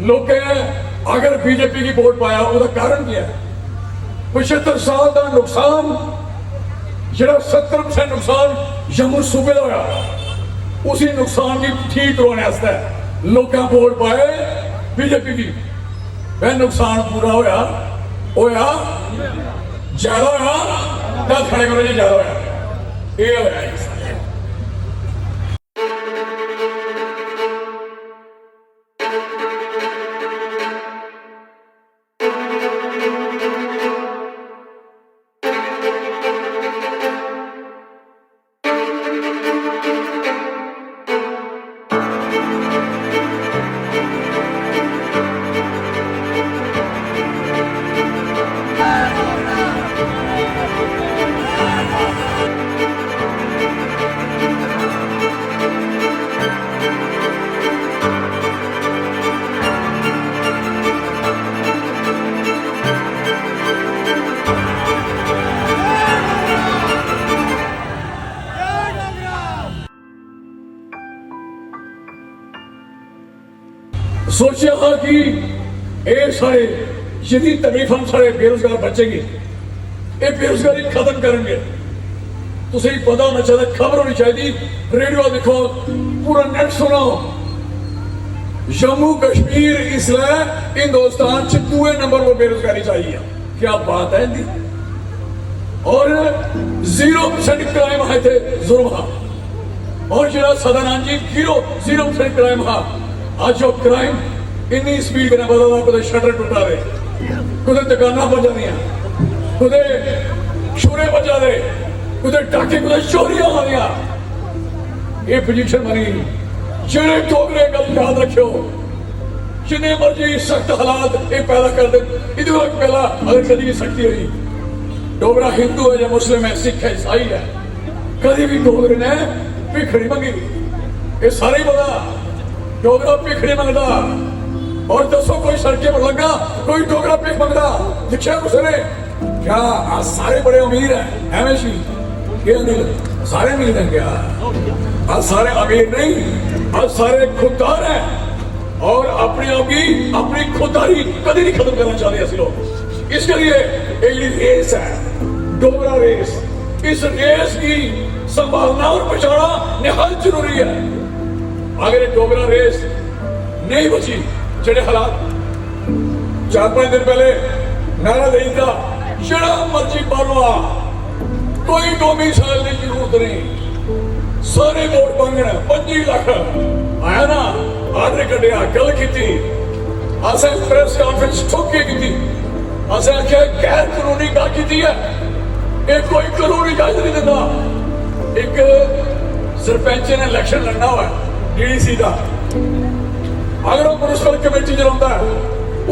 लोग अगर बीजेपी की वोट पाया उसका कारण क्या है? 75 साल का नुकसान जो 70% नुकसान जम्मू सूबे का होया, उसी नुकसान की ठीक करवाने लोग वोट पाए बीजेपी की। वह नुकसान पूरा होया ज्यादा होया, दस खड़े करो जी ज्यादा होया, ये होया। सोचा था कि ये सारे जितनी तकलीफ हम सारे बेरोजगार बचेंगे, ये बेरोजगारी खत्म करेंगे। तो सही पता होना चाहिए, खबर होनी चाहिए, रेडियो देखो, पूरा नेट सुनो। जम्मू कश्मीर इसलिए हिंदुस्तान च दूसरे नंबर पर बेरोजगारी चाहिए। क्या बात है इनकी? और 0% क्राइम है थे जुर्म, और जो सदनान जी 0% क्राइम है। आज जो क्राइम इन्नी स्पीड कने बदलदा, कुछ शटर टुटा दे, कुछ दुकाना बजा दियां, कुछ छुरे बजा दे, कुछ डाके, कुछ चोरियां आ दियां। ये पोजीशन बनी। जेड़े डोगरे गल याद रखियो, जिन्ने मर्जी सख्त हालात ये पैदा कर दे, इधर पहला अगर कभी भी सख्ती हुई, डोगरा हिंदू है या मुस्लिम है, सिख है, ईसाई है, कभी भी डोगरे ने भिखड़ी मंगी। ये सारे ही पता, डोगरा भिखड़ी मंगता। और दसो कोई सड़के पर लगा कोई डोगरा भिख मंगता दिखा उसने? क्या आज सारे बड़े अमीर हैं? एमएसी सारे अमीर हैं क्या? आज सारे अमीर नहीं, आज सारे खुददार हैं। और अपने आप की अपनी खुददारी कभी नहीं खत्म करना चाहते ऐसे लोग। इसके लिए ये रेस है, डोगरा रेस, इस रेस की संभालना और बचाना निहायत जरूरी है। अगर डोगरा रेस नहीं बची, जेड़े हालात 4-5 दिन पहले नारा दे था, जड़ा मर्जी पालो, कोई डोमिसाइल की जरूरत नहीं, सारे वोट मंगण 25 लाख आया ना, आर्डर कटिया, गल की असें प्रेस कॉन्फ्रेंस ठोक के की, असें आख्या गैर कानूनी गल की है, ये कोई कानूनी इजाजत नहीं देता। एक सरपंच ने इलेक्शन लड़ना हुआ डीडीसी का, अगर वो म्यूनिसिपल कमेटी चलाता है,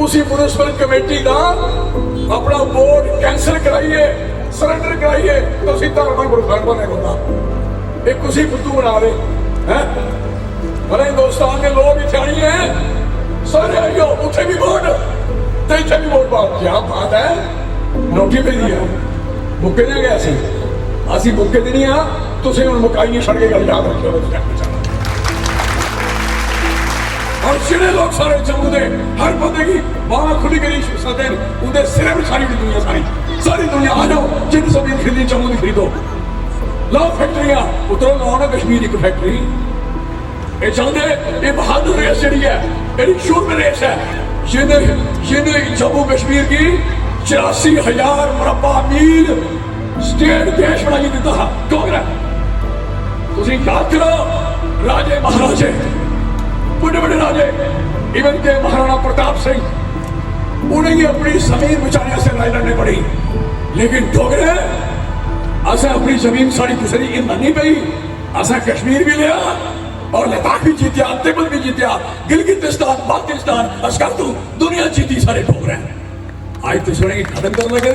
उसी म्यूनिसिपल कमेटी का अपना वोट कैंसिल कराइए, सरेंडर कराइए, तो सीधा कोई प्रोग्राम नहीं होता। एक उसी फुद्दू बना दे हैं। अरे हिंदुस्तान के लोग इच्छाई हैं, सारे आइयो उठे भी वोट, तो इतने भी वोट पाओ। क्या बात है? नोटी पे दिया मुक्के दे गए, असी मुक्के दे नहीं हाँ, तुम हम मुकाई छड़ के गल याद रखियो। और जिहड़े लोग सारे जम्मू के हर बंदे की बाह खुली करी सकते हैं, उनके सिरे में सारी दुनिया, सारी दुनिया आ जाओ, जिन जमीन खरीदी जम्मू की खरीदो, लाओ फैक्ट्रियां, उतरो लाओ ना कश्मीर एक फैक्ट्री। ये चाहते ये बहादुर रेस जी है, ये शूर रेस है, जिन्हें जम्मू कश्मीर की 84,000 मुरब्बा मील स्टेट देश बनाई दिता डोगरा। तुम याद करो राजे महाराजे, बड़े बड़े राजे, इवन के महाराणा प्रताप सिंह, उन्हें ही अपनी जमीन बचाने से लड़ाई लड़नी पड़ी। लेकिन डोगरे असें अपनी जमीन साड़ी गुजरी नहीं पई, असें कश्मीर भी लिया और लद्दाख भी जीतिया, तिब्बत भी जीतिया, गिलगितिस्तान, पाकिस्तान, अस्करतू दुनिया जीती सारे डोगरे। आज तो सुने खत्म करने लगे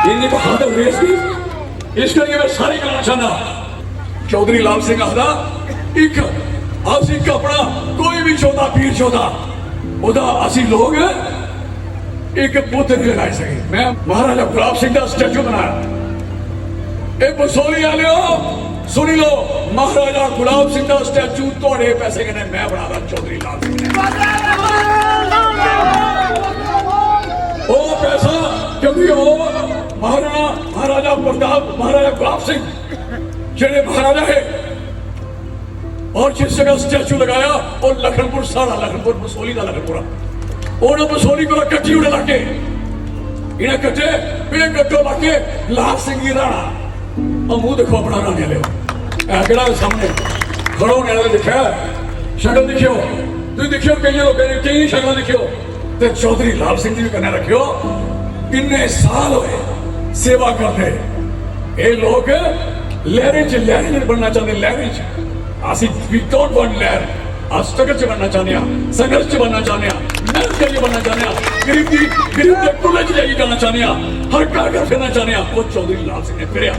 इन्नी बहादुर रेस की। इसके लिए मैं सारी कहना चाहना, चौधरी लाल सिंह आखदा एक असी अपना कोई भी चौथा पीर चौथा उदा असी लोग एक पुत नहीं लगाई सके। मैं महाराजा गुलाब सिंह का स्टैचू बनाया, एक बसोली वाले सुनी लो, महाराजा गुलाब सिंह का स्टैचू थोड़े पैसे कने मैं बनाया चौधरी लाल सिंह ने। क्योंकि वो महाराजा प्रताप महाराजा गुलाब सिंह जेड़े महाराजा है और जिस जगह स्टैचू लगाया और लखनपुर सारा लखनपुर बसोली का लखनपुरा उन्हें बसोली को कट्टी उड़े लाके इन्हें कट्टे फिर कट्टो लाके लाल सिंह की राणा और मुंह देखो अपना राणे ले केड़ा सामने खड़ो ने दिखा शक्ल दिखियो तुम देखियो कई लोग कई शक्ल दिखियो ते चौधरी लाल सिंह जी भी कन्ने रखियो इन्ने साल हुए सेवा करते ये लोग लहरें च बनना चाहते लहरें च ਅਸੀਂ ਵੀ ਡੋਂਟ ਵਾਂਟ ਲਹਿਰ ਅਸੀਂ ਸਟਰਗਲ ਚ ਬਣਨਾ ਚਾਹੁੰਦੇ ਹਾਂ ਸੰਘਰਸ਼ ਚ ਬਣਨਾ ਚਾਹੁੰਦੇ ਹਾਂ ਮਿਹਨਤ ਕਰਕੇ ਬਣਨਾ ਚਾਹੁੰਦੇ ਹਾਂ ਗਰੀਬ ਦੇ ਟੁੱਲੇ ਚ ਜਾਈ ਜਾਣਾ ਚਾਹੁੰਦੇ ਹਾਂ ਹਰ ਘਰ ਘਰ ਫਿਰਨਾ ਚਾਹੁੰਦੇ ਹਾਂ ਉਹ ਚੌਧਰੀ ਲਾਲ ਸਿੰਘ ਨੇ ਫਿਰਿਆ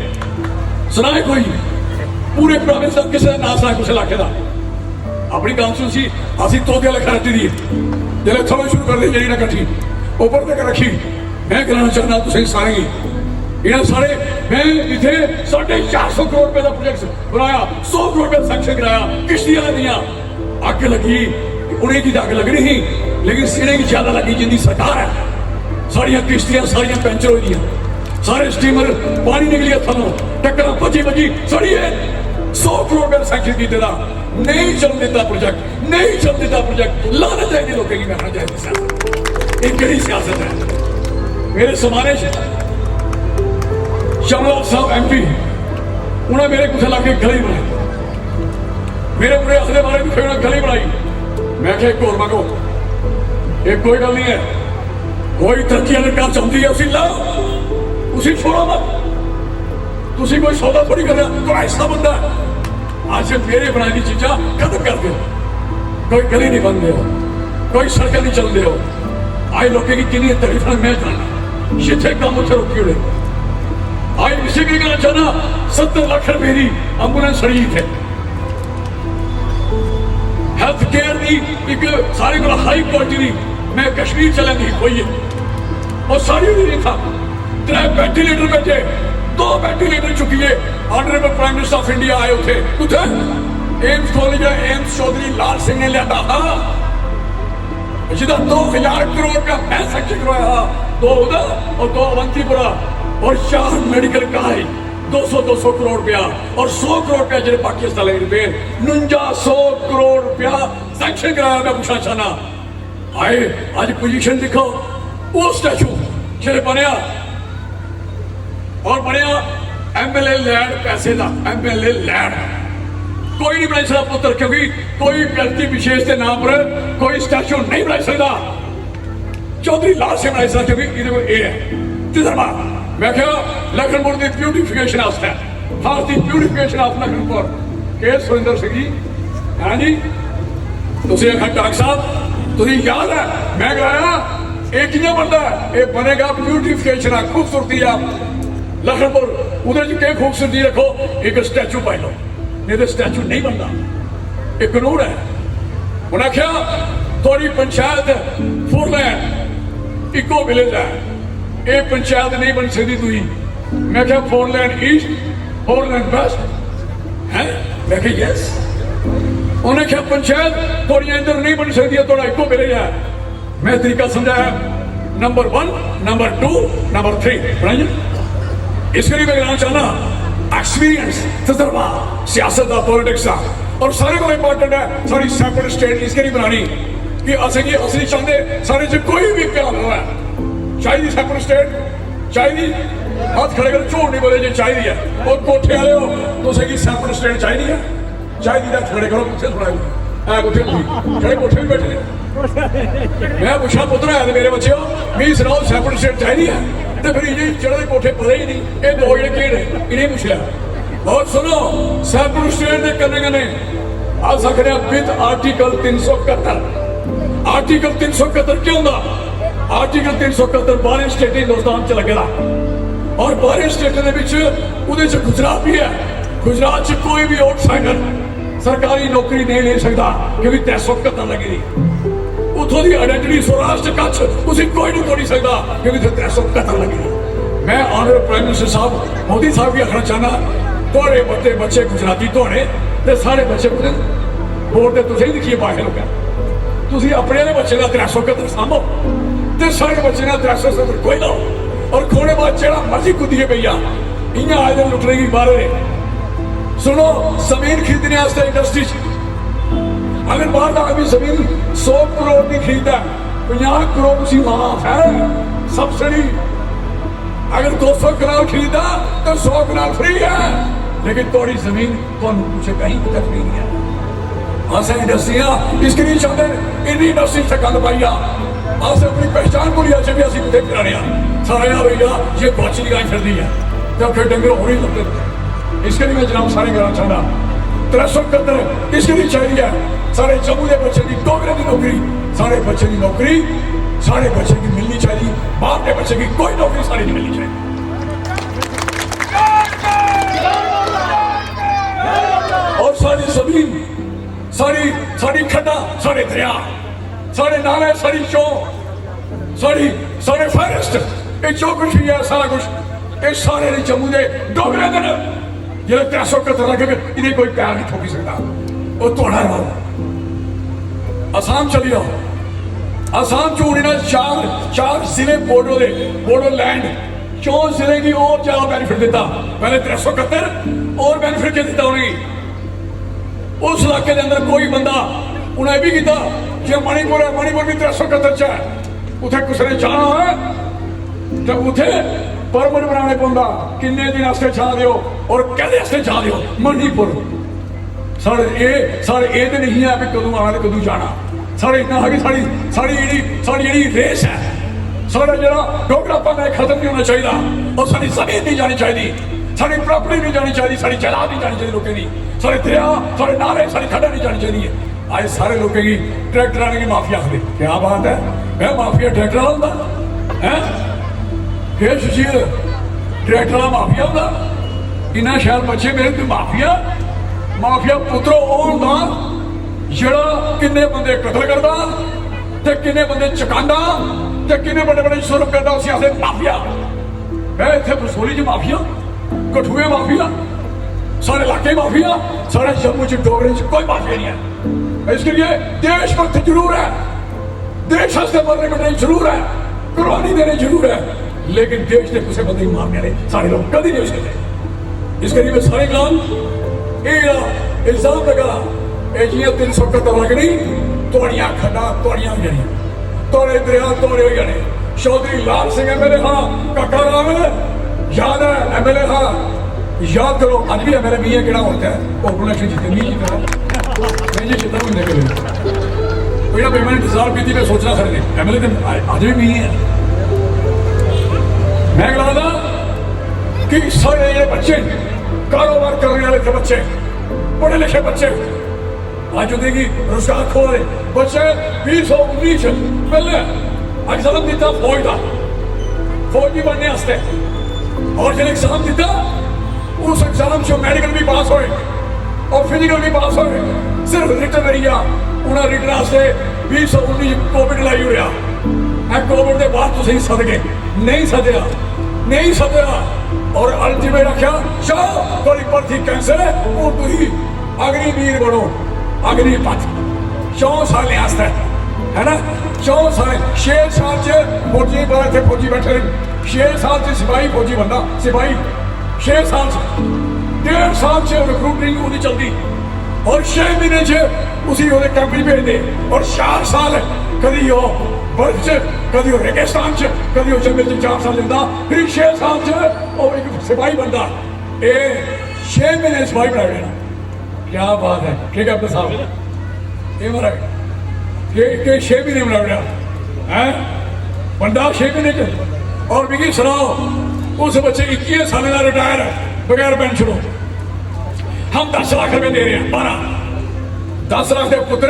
ਸੁਣਾਏ ਕੋਈ ਪੂਰੇ ਪ੍ਰੋਵਿੰਸ ਦਾ ਕਿਸੇ ਦਾ ਨਾਂ ਸੁਣਾ ਕਿਸੇ ਇਲਾਕੇ ਦਾ ਆਪਣੀ ਕਾਉਂਸਲ ਅਸੀਂ ਤੋਤੇ ਵਾਲੇ ਖਰਚ ਦੀ ਜਿਹੜੇ ਥੋੜਾ ਸ਼ੁਰੂ ਕਰਦੇ ਜਿਹੜੀ ਨਾ ਇਕੱਠੀ ਉੱਪਰ ਤੱਕ ਰੱਖੀ ਮੈਂ ਕਹਿਣਾ ਚਾਹੁੰਦਾ ਤੁਸੀਂ ਸਾਰੇ इन्हें सारे मैं इतने 450 करोड़ रुपए का प्रोजेक्ट बनाया 100 करोड़ रुपए सैंक्शन कराया किश्तियां दियां अग लगी उन्हें की अग लग रही लेकिन सिरे की ज्यादा लगी जिंदी सरकार है सारिया किश्तियां सारिया पंचर हो गई सारे स्टीमर पानी निकलिया थलों टक्कर बची सारी 100 करोड़ रुपए सैंक्शन किए नहीं चल देता प्रोजेक्ट नहीं चल देता प्रोजेक्ट लाना चाहिए लोगों की करना चाहिए सियासत एक कड़ी सियासत है मेरे समाने श्यामलाल साहब MP उन्हें मेरे कुछ इलाके गली बनाई मेरे पूरे असले बारे भी फिर गली बनाई मैं क्या एक और मांगो एक कोई गल नहीं है कोई तरक्की अगर कर चाहती है उसी लाओ उसी छोड़ो मत तुसी कोई सौदा थोड़ी कर रहा कोई ऐसा बंदा आज मेरे बनाई चीजा खत्म कर दो कोई गली नहीं बनते हो कोई सड़क नहीं चलते हो आए लोगों की कितनी तकलीफ मैं जानना जिथे काम उसे रोकी उड़े आज इसे भी कहना चाहना 70 लाख रुपए की एम्बुलेंस शरीर है हेल्थ केयर की एक सारी को हाई क्वालिटी की मैं कश्मीर चलन की कोई है और सारी भी नहीं था 3 वेंटिलेटर बैठे 2 वेंटिलेटर चुकी है honourable prime minister of India आए उठे उठे एम्स खोल लिया एम्स चौधरी लाल सिंह ने लिया था जिदा 2000 करोड़ का मैं सैंक्शन करवाया 2 उधर और 2 अवंतीपुरा और 4 मेडिकल का है 200 करोड़ रुपया और 100 करोड़ रुपया जो पाकिस्तान रुपए 4900 करोड़ रुपया सैंक्शन कराया मैं पूछना चाहना आए आज पोजीशन दिखो वो स्टैचू जेड़े बनया और बनया MLA लैंड पैसे का MLA लैंड कोई नहीं बना सकता पुत्र क्योंकि कोई व्यक्ति विशेष के नाम पर कोई स्टैचू नहीं बना सकता चौधरी लाल सिंह बना सकता क्योंकि ये है तीसरा मैं क्या लखनपुर की ब्यूटिफिकेशन है खास की ब्यूटिफिकेशन ऑफ लखनपुर के सुरेंद्र सिंह जी हाँ जी तुम आखा डॉक्टर साहब तुझे याद है मैं कराया ये किया बनता है ये बनेगा ब्यूटिफिकेशन खूबसूरती लखनपुर उधर क्या खूबसूरती रखो एक स्टैचू पाई लो नहीं तो स्टैचू नहीं बनता एक कानून है उन्हें आख्या थोड़ी पंचायत फोरलैंड इको विलेज है ये पंचायत नहीं बन सकती तुझी मैं क्या 4 लेन ईस्ट 4 लेन वेस्ट है मैं क्या यस उन्हें क्या पंचायत थोड़ी इधर नहीं बन सकती है थोड़ा इको मिले है मैं तरीका समझाया नंबर 1 नंबर 2 नंबर 3 बनाइए इसके लिए मैं कहना चाहना एक्सपीरियंस तजर्बा सियासत का पॉलिटिक्स का और सारे को इंपॉर्टेंट है सारी सेपरेट स्टेट इसके लिए बनानी कि असली चाहते सारे से कोई भी प्यार हो है चाहिए सेपरेट स्टेट चाहिए हाथ खड़े कर झूठ नहीं बोले जो चाहिए है और कोठे वाले हो तो सही सेपरेट स्टेट चाहिए है चाहिए खड़े करो पीछे थोड़ा कोठे खड़े कोठे भी बैठे मैं पूछा पुत्र है मेरे बच्चे मी सुनाओ सेपरेट स्टेट चाहिए है तो फिर ये चढ़े कोठे पता ही नहीं ये 2 जने केड़े इन्हें पूछ लिया और सुनो सेपरेट स्टेट के कन्ने आ सकते विद आर्टिकल 371 आर्टिकल 371 क्यों होंगे आर्टिकल 371 12 स्टेट हिंदुस्तान च लगेगा और 12 स्टेटों के गुजरात भी है गुजरात च कोई भी आउटसाइडर सरकारी नौकरी नहीं ले सकता क्योंकि 371 लगी उतों की आइडेंटिटी सौराष्ट्र कच्छ उसे कोई नहीं तोड़ सकता क्योंकि 371 लगी मैं ऑनरेबल प्राइम मिनिस्टर साहब मोदी साहब भी आखना चाहना थोड़े बच्चे गुजराती थोड़े सारे बच्चे बोर्ड से तुझे दिखिए बाहर लोग तुम अपने बच्चे का 371 सामो तो सारे बच्चे का 370 कोई लाओ और खोने बाद जेड़ा मर्जी कुदिए पई आ इयां आए दिन लुट लेगी बाहर। सुनो जमीन खरीदने वास्ते इंडस्ट्री अगर बाहर का आदमी जमीन 100 करोड़ की खरीदा 50 करोड़ उसी माफ है सब्सिडी। अगर 200 कनाल खरीदा तो 100 कनाल फ्री है, लेकिन थोड़ी जमीन कुछ कहीं तक फ्री नहीं है। अस इंडस्ट्रियां इसकी नहीं चाहते, इन्नी इंडस्ट्री से गंद पाई अस अपनी पहचान को लिया भी असं कुछ फिर सारे भैया ये बच्ची गाय फिर है तो फिर डंगर हो नहीं लगते। इसके लिए मैं जनाब सारे कहना चाहता 371 इसके लिए चाहिए सारे जम्मू के बच्चे की डोगरे की नौकरी, सारे बच्चे की नौकरी सारे बच्चे की मिलनी चाहिए, बाप के बच्चे की कोई नौकरी सारी नहीं मिलनी चाहिए। और सारी जमीन सारी सारी खड्डा सारे दरिया सारे नाले सारी चो सारी सारे फॉरेस्ट ये जो कुछ भी है सारा कुछ ये सारे जम्मू के डोगरे के जो 371 लगे इन्हें कोई प्यार नहीं ठोकी सकता। वो थोड़ा आसाम चली जाओ, आसाम चो चार जिले बोडो लैंड 4 जिले की और ज्यादा बेनिफिट देता। पहले 371 और बेनिफिट क्या देता उन्हें उस इलाके के अंदर कोई बंदा उन्हें भी किया जो मणिपुर है, मणिपुर भी 371 च है, उथे किसी ने जाना है तो उथे परमिट बनाने पौंदा किन्ने दिन वास्ते जा दियो और कहदे वास्ते जा दियो मणिपुर। साढ़े ये तो नहीं है भी कदों आना कदों जाना, साढ़े इतना है कि साड़ी जी रेस है साढ़ा जो डोगरापन है खत्म नहीं होना चाहिए और साड़ी जमीन नहीं जानी चाहिए, साड़ी प्रॉपर्टी नहीं जानी चाहिए, साड़ी जायदाद नहीं जानी चाहिए लोगों की, सारे दरिया सारे नाले सारी खड्डा नहीं जानी चाहिए। आज सारे लोगों की ट्रैक्टर आने की माफिया आखते क्या बात है, मैं माफिया ट्रैक्टर होता है फिर सुशील ट्रैक्टर वाला माफिया होता इन्ना शैल बच्चे मेरे तो माफिया पुत्रो होंदा जड़ा किन्ने बंदे कतल करदा ते किन्ने बंदे चकांदा ते किन्ने बड़े बड़े जुर्म करदा उसी आखदे माफिया। मैं इत्थे बसोली च माफिया, कठुए माफिया, सारे इलाके माफिया, सारे जम्मू च डोगरे च कोई माफिया नहीं है। इसके लिए देशभक्त जरूर है, देश वास्ते मरने कटने जरूर है, कुर्बानी देने जरूर है, लेकिन देश के किसी बंदे मारने वाले सारे लोग कभी नहीं हो सकते। इसके लिए सारे गांव इल्जाम लगा ये जी 371 लगनी तोड़ियां खड्डा तोड़ियां जानियां तोड़े दरिया तोड़े हो जाने। चौधरी लाल सिंह एमएलए हाँ काका राम याद है एमएलए हाँ याद करो अज भी एमएलए भी है केड़ा होता है ओपन इलेक्शन जीते नहीं जीता नहीं जी जीता नहीं निकले कोई ना पेमेंट डिजार्व की थी मैं सोचना खड़े एमएलए अज भी है। मैं कहता कि सारे ये बच्चे कारोबार करने वाले थे बच्चे पढ़े लिखे बच्चे आज देगी रोजगार खो रहे बच्चे 2019 पहले एग्जाम दिता फौजी बनने वास्ते और जब एग्जाम दिता उस एग्जाम से मेडिकल भी पास होए और फिजिकल भी पास होए सिर्फ रिटन करिया उन्हें रिटन वास्ते 2019 कोविड लाई हुआ कोविड के बाद तुम सदके नहीं सदया और अल्टीमेट आख्या चलो थोड़ी भर्ती कैंसिल है और तुम अग्निवीर बनो अग्निपथ 4 साल है ना 4 साल 6 साल से फौजी बने थे फौजी बैठे 6 साल से सिपाही फौजी बनना सिपाही 6 साल से 1.5 साल से रिक्रूटिंग नहीं चलती और 6 महीने से उसी कंपनी भेज दे और 4 साल कभी हो बर्फ च कभी हो रेगिस्तान च कभी हो जंगल च 4 साल लेता फिर 6 साल च और एक सिपाही बनता ये 6 महीने सिपाही बना देना क्या बात है ठीक है अपने साहब ये मारा ये 6 महीने बना देना है बंदा 6 महीने च और बिकी सुनाओ उस बच्चे 21 साल का रिटायर है बगैर पेंशन हम 10 लाख रुपए दे रहे हैं 10 लाख के पुत्र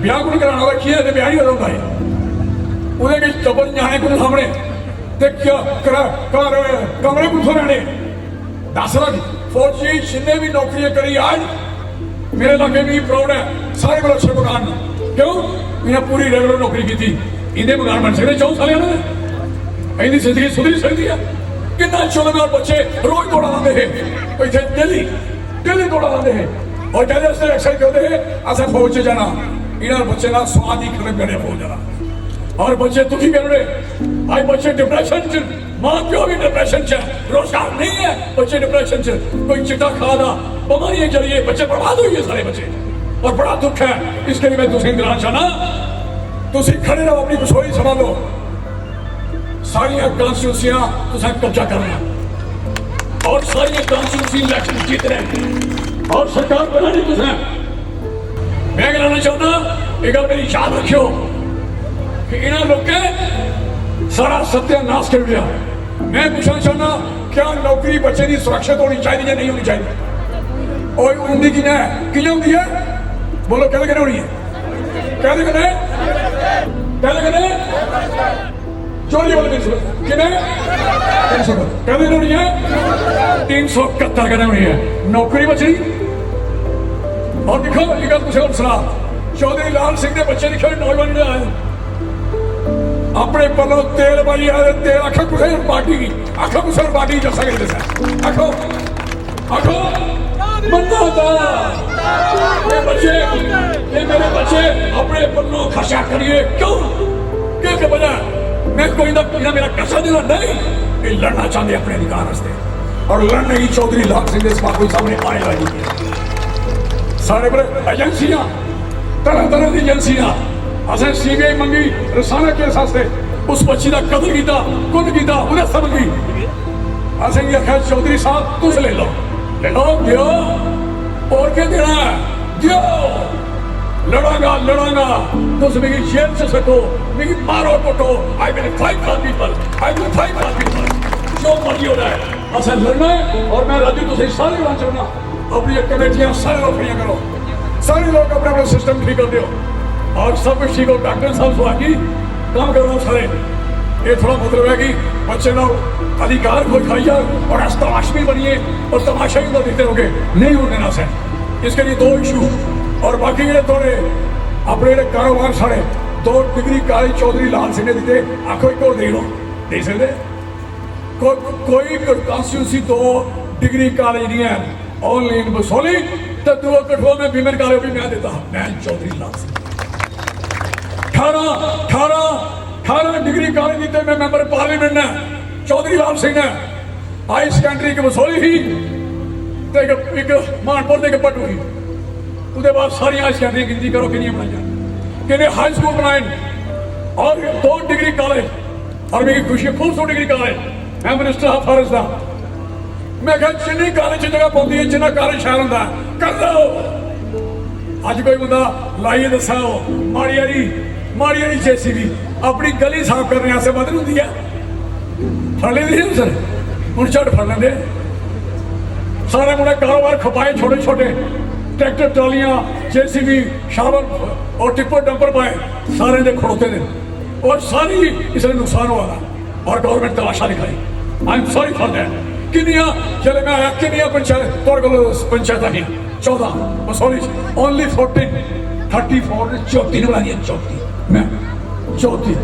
ब्याह कुछ कराना होगा किया तो ब्याह ही हो भाई उन्हें कबर जाने को सामने कमरे कुछ रहने 10 लाख फौजी जिन्हें भी नौकरियां करी आज मेरे इलाके में प्राउड है सारे को अच्छे मकान क्यों इन्हें पूरी रेगुलर नौकरी की थी इन्हें मकान बन सकते 4 साल इनकी जिंदगी सुधरी सकती है कितना 14 बच्चे रोज दौड़ा लाते हैं इतने डेली दौड़ा लाते हैं और कहते एक्सरसाइज करते हैं असा फौज से जाना इन्होंने बच्चे का स्वाद ही खत्म करने फौज जाना और बच्चे दुखी कर रहे, आज बच्चे डिप्रेशन च, माँ प्यो भी डिप्रेशन च, रोजगार नहीं है, बच्चे डिप्रेशन च, कोई चिट्टा खादा बीमारियां चलिए, बच्चे बर्बाद हुई है सारे बच्चे, और बड़ा दुख है। इसके लिए मैं तुझे दिलाना चाहना, तुझे खड़े रहो, अपनी बसोली संभालो, सारिया कॉन्स्टिट्यूंसियां तुझे कब्जा करना और सारिया कॉन्स्टिट्यूंसी इलेक्शन जीत रहे और सरकार बनानी तुझे। मैं कहना चाहता, एक गल मेरी याद रखियो कि इन्होंने लोग के सारा सत्यानाश कर दिया। मैं पूछना चाहना, क्या नौकरी बच्चे की सुरक्षित होनी चाहिए या नहीं होनी चाहिए? और उनकी की होती है, बोलो कहते कहने होनी है, कहते कहने चोरी वाले कहते होनी है 371 कहने होनी है नौकरी बचनी। और देखो एक गल तुझे सलाह, चौधरी लाल सिंह ने बच्चे लिखे नौजवान ने आए अपने पलों तेल वाली आए, तेल आखो कुछ पार्टी की, आखो कुछ पार्टी जैसा कर जैसा आखो आखो बनना था ये बच्चे, ये मेरे बच्चे अपने पल्लों खर्चा करिए। क्यों क्या क्या वजह? मैं कोई ना मेरा कैसा देना नहीं, ये लड़ना चाहते अपने अधिकार वास्ते, और लड़ने ही चौधरी लाल सिंह ने इस बात को सामने आए वाली है। सारे पर एजेंसियां, तरह तरह की एजेंसियां, असें सीबीआई मंगी रसाना केस वास्ते, उस बच्ची का कतल किया, कुन किया, उन्हें समझी, असें ये आख्या चौधरी साहब तुस ले लो दियो, और क्या देना है दियो, लड़ांगा लड़ांगा, तुस मेरी जेल से सको, मेरी मारो कुटो, I will fight for people, I will fight for people, जो मर्जी हो रहा है असें लड़ना है। और मैं राजू तुझे सारे बात चाहना, अपनी कमेटियां सारे लोग खड़ियां करो, सारे लोग अपना अपना सिस्टम ठीक कर दो, और सब कुछ ठीक हो। डॉक्टर साहब सुहागी काम कर रहा हूँ सारे, ये थोड़ा मतलब है कि बच्चे लोग अधिकार को खाइए और आज तमाशबी बनिए और तमाशा ही तो दिखते रहोगे, नहीं होने देना से। इसके लिए 2 इशू, और बाकी जो थोड़े अपने जो कारोबार सारे 2 डिग्री कॉलेज चौधरी लाल सिंह ने दिते, आखो एक और दे लो, दे सकते कोई कॉन्स्टिट्यूंसी 2 डिग्री कॉलेज नहीं है, ओनली इन बसोली, तो 2 कठुआ में विमेन कॉलेज भी मैं देता, मैं चौधरी लाल सिंह 18 डिग्री कॉलेज जीते, मैं मेंबर पार्लियामेंट ने चौधरी लाल सिंह ने हाई सेकेंडरी की बसोली ही एक मानपुर के पटू ही, उसके बाद सारी हाई सेकेंडरी गिनती करो कि बनाई, कि हाई स्कूल बनाए, और 2 डिग्री कॉलेज, और मेरी खुशी खूबसूरत डिग्री कॉलेज, मैं मिनिस्टर हाँ फॉरेस्ट का, मैं क्या जिन्नी कॉलेज जगह पौती है, जिन्ना कॉलेज शहर होंगे कर लो। अज कोई बंदा लाइए दसा माड़ी वाली JCB अपनी गली साफ करने वास्ते मदद होती है, फड़ लेंगे सर, हूँ झट फड़ लेंगे सारे मुंडे कारोबार खपाए, छोटे छोटे ट्रैक्टर ट्रालियां JCB शावर और टिप्पर डंपर पाए, सारे ने खड़ोते ने, और सारी इसलिए नुकसान हुआ और गवर्नमेंट तलाशा दिखाई। I am sorry for that. किनिया चले मैं आया किनिया पंचायत तौर पंचायत ही 14 बसोली ओनली 14 34 ने 34 बना दिया, 34 मैं 34,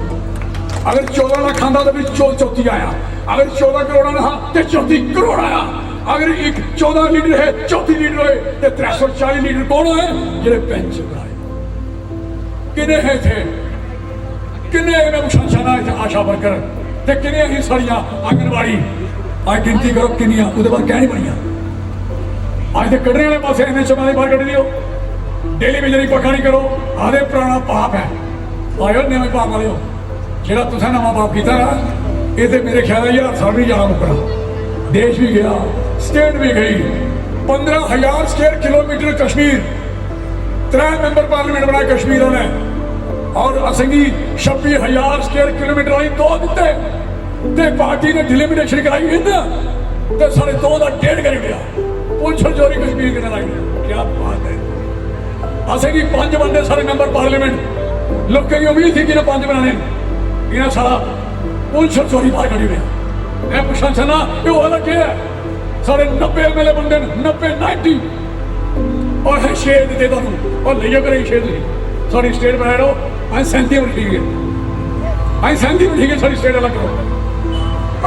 अगर 14 लाख खांदा तो भी 34 आया, अगर 14 करोड़ ना तो 34 करोड़ आया, अगर एक 14 लीटर है 34 लीटर होए तो 340 लीटर कौन है जेडे पेंशन कराए किने है थे, किने मैं पूछना आशा वर्कर ते किने ही साड़ियां आंगनबाड़ी, आज गिनती करो किनिया, उसके बाद क्या नहीं बनिया, आज तो कटने वाले पास NHM बाहर कट दियो, डेली बिजली पक्का नहीं करो, आधे पुराना पाप है, आयो नवे पाप वाले हो, जेड़ा तुसा नवा पाप किया ना, ये तो मेरे ख्याल 1000 साल भी जाना मुकरा, देश भी गया, स्टेट भी गई, 15,000 square kilometre Kashmir, 3 member parliament बनाए कश्मीर ने, और असंगी 26,000 स्क्वायर किलोमीटर वाली 2 दिते, ते पार्टी ने डिलिमिटेशन कराई है ना, तो साढ़े 2 का 1.5 कर गया, पुंछ चोरी कश्मीर के लाई, क्या बात है। असंगी 5 बंदे सारे मेंबर पार्लियामेंट, लोगों की उम्मीद थी कि 5 बनाने, इन्हें सारा पुंछ चोरी बाहर करी गया। मैं पूछना चाहना ये वाला क्या है, साढ़े 90 MLA बंदे 90 और है शेर देते तुम और ले करें शेर सारी स्टेट बनाए रहो, अं 37 में ठीक है, अं 37 में ठीक है, सारी स्टेट अलग करो,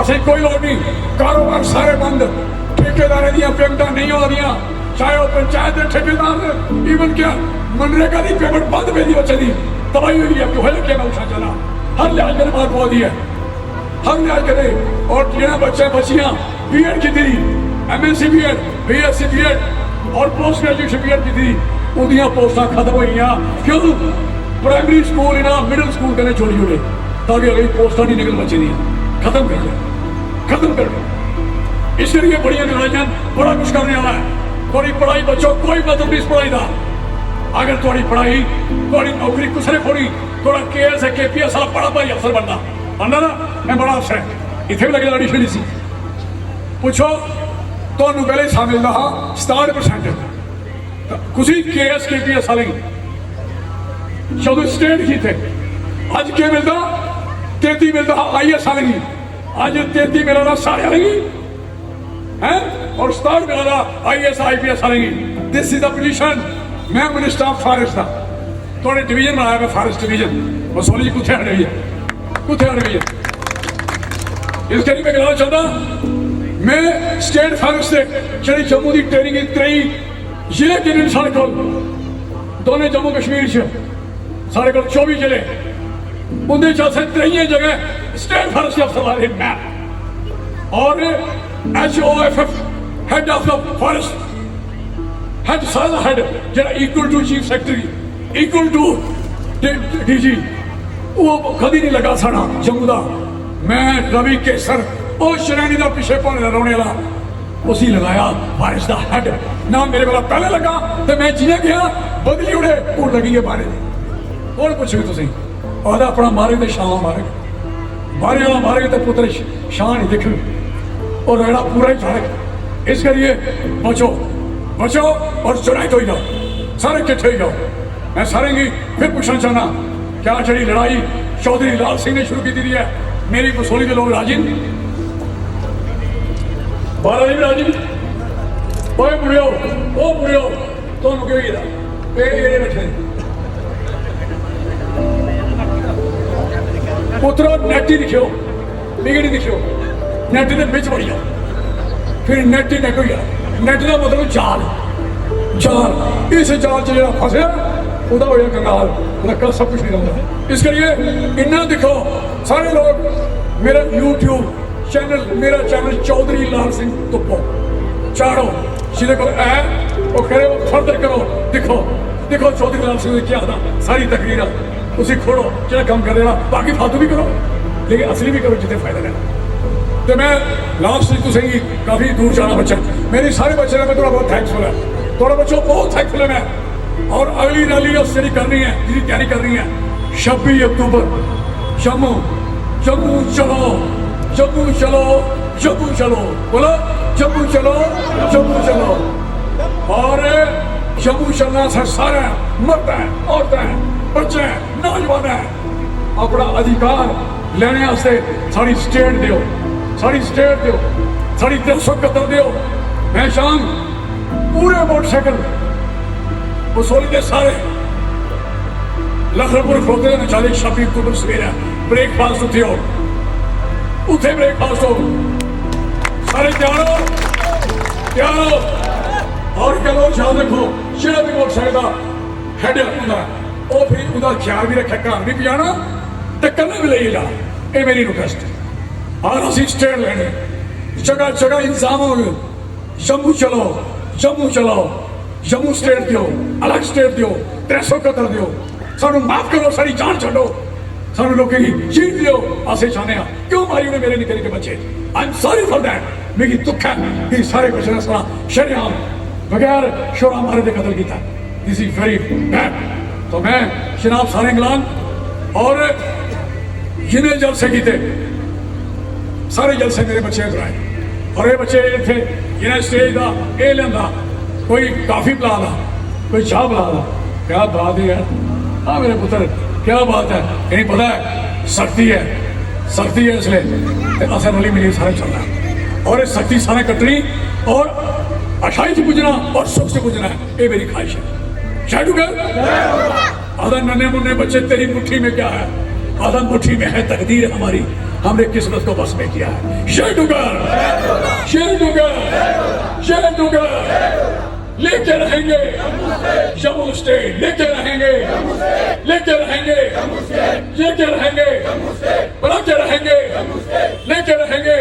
असं कोई लोड़ नहीं, कारोबार सारे बंद, ठेकेदार दियां पेमेंटा नहीं हो रही, चाहे वो पंचायत के ठेकेदार, ईवन क्या मनरेगा की पेमेंट बंद पे दी बच्चे की तबाही हुई है, क्यों है क्या मैं पूछना चाहना हर लिहाज मेरे मार पा दी है, हर लिहाज करे। और जिन्हें बच्चे बच्चियां बीएड की थी, MSc बीएड, BSc बीएड और पोस्ट ग्रेजुएशन बीएड की थी, उदियां पोस्टां खत्म हुई। क्यों? प्राइमरी स्कूल ना मिडिल स्कूल कहने छोड़ी उन्हें, ताकि अगली पोस्टां नहीं निकल बच्चे दी, खत्म कर दिया, खत्म कर दिया। इसलिए बड़ी लड़ाइयां बड़ा कुछ करने वाला है। थोड़ी पढ़ाई बच्चों कोई मतलब नहीं इस पढ़ाई का। अगर थोड़ी पढ़ाई थोड़ी नौकरी कुछ ने थोड़ी थोड़ा KS है KPS वाला बड़ा भाई अफसर बनना ना, मैं बड़ा अफसर है इतने भी लगे लड़ी फिरी सी। पूछो तो पहले सा मिलता हाँ 67% कुछ KS KPS वाले जब स्टेट की थे। अज क्या मिलता 33 मिलता IAS वाले की, अज 33 मिला रहा सारे वाले की है, और 67 मिला रहा IAS IPS वाले की। This is the position. मैं मिनिस्टर ऑफ फॉरेस्ट था, थोड़े डिवीजन बनाया मैं, फॉरेस्ट डिवीजन। बसोली जी कुत्थे हट गई है, कुत्थे हट गई है। इसके लिए मैं कहना चाहता, मैं स्टेट फॉरेस्ट से जी जम्मू की ट्रेनिंग की 23 जिले के साढ़े को दोनों जम्मू कश्मीर साढ़े को 24 जिले, उन्हें 23 जगह स्टेट फॉरेस्ट के अफसर वाले मैं और HOFF head of the forest head सारा हेड जरा equal to chief secretary equal to DG वो कभी नहीं लगा साड़ा जम्मू का। मैं रवि केसर और श्रेणी का पिछे भाने रोने वाला उसी लगाया फॉरेस्ट का हेड ना। मेरे वाला पहले लगा तो मैं जिया गया बदली उड़े वो लगी है बारे और पूछो तुम और अपना मारे तो शाह मारे बारे वाला मारे तो पुत्र शाह नहीं दिख और रेड़ा पूरा ही झाड़े। इस करिए बचो बचो और चुनाई तो ही जाओ, सारे किट्ठे ही जाओ। मैं सारे की फिर पूछना चाहना क्या जी लड़ाई चौधरी लाल सिंह ने शुरू की दी है, मेरी बसोली के लोग राजी बारह भी राजी ओए मुड़ियो ओ मुड़ियो तो क्यों ये बैठे पुत्रो नेट ही दिखियो मिगी नहीं दिखियो नेट के बिच बड़ी जाओ फिर नेट ही नेट हो गया। नेट का मतलब जाल जाल इस जाल च जो फसया वह हो गया कंगाल, नक्का सब कुछ नहीं रहता। इस करिए इन्ना दिखो सारे लोग मेरा YouTube चैनल मेरा चैनल चौधरी लाल सिंह तुप्पो चाड़ो जिसे को वो करे वो फर्दर करो दिखो दिखो चौधरी लाल सिंह ने क्या था सारी तकरीर उसी खोलो जो काम कर रहा बाकी फालतू भी करो लेकिन असली भी करो जितने फायदा लेना। तो मैं लास्ट तुसें काफ़ी दूर जाना बच्चा मेरे सारे बच्चे मैं थोड़ा बहुत थैंक्सफुल है, थोड़ा बच्चों बहुत थैंकफुल है मैं। और अगली रैली उससे करनी है जिसकी तैयारी करनी है 26 अक्टूबर जम्मू जम्मू चलो जम्मू चलो जम्मू चलो बोलो जम्मू चलो जम्मू चलो। और जम्मू चलना से सारे मर्द हैं औरतें हैं बच्चे हैं नौजवान हैं अपना अधिकार लेने वास्ते सारी स्टेट दो सारी स्टेट दो सारी 371 दो। मैं शाम पूरे मोटरसाइकिल बसोली के सारे लखनपुर खड़ोते हैं 40-26 अक्टूबर सवेरे ब्रेकफास्ट उठे हो उठे ब्रेकफास्ट हो सारे तैयार हो और क्या लोग ख्याल रखो जेड़ा भी मोटरसाइकिल का हेड होंगे वो फिर उसका ख्याल भी रखे घर भी पजाना तो कन्ने भी ले जा। ये मेरी रिक्वेस्ट और असी स्टेट लेने जगह जगह इंतजाम हो जम्मू चलो जम्मू चलो जम्मू स्टेट दो अलग स्टेट दो 371 दो सानू माफ करो सारी जान छो सानू लोगों की जीत दो असे चाहते हैं क्यों मारी उन्हें मेरे निके निके बच्चे। आई एम सॉरी फॉर दैट मेरी दुख है कि सारे बच्चे ने सुना शरेआम बगैर शोरा मारे दे कतल किया। This is very bad. तो मैं जनाब सारे इंग्लैंड और जिन्हें जलसे किए सारे जलसे मेरे बच्चे कराए और ये बच्चे थे जिन्हें स्टेज का ये लिया कोई काफ़ी पिला ला कोई चाह पिला ला। क्या बात है हाँ मेरे पुत्र क्या बात है नहीं पता है सख्ती है इसलिए असर रली मिली सारे चलना और ये सख्ती सारे कटनी और अच्छाई से पूजना और सुख से पूजना है ये मेरी ख्वाहिश है। आधा नन्हे मुन्ने बच्चे तेरी मुट्ठी में क्या है आधा मुट्ठी में है तकदीर हमारी हमने किस्मत को बस में किया है। शेर डुगर शेर डुगर शेर डुगर लेके रहेंगे जम्मू स्टेट, लेके रहेंगे, लेके रहेंगे, लेके रहेंगे, बढ़ाते रहेंगे, लेके रहेंगे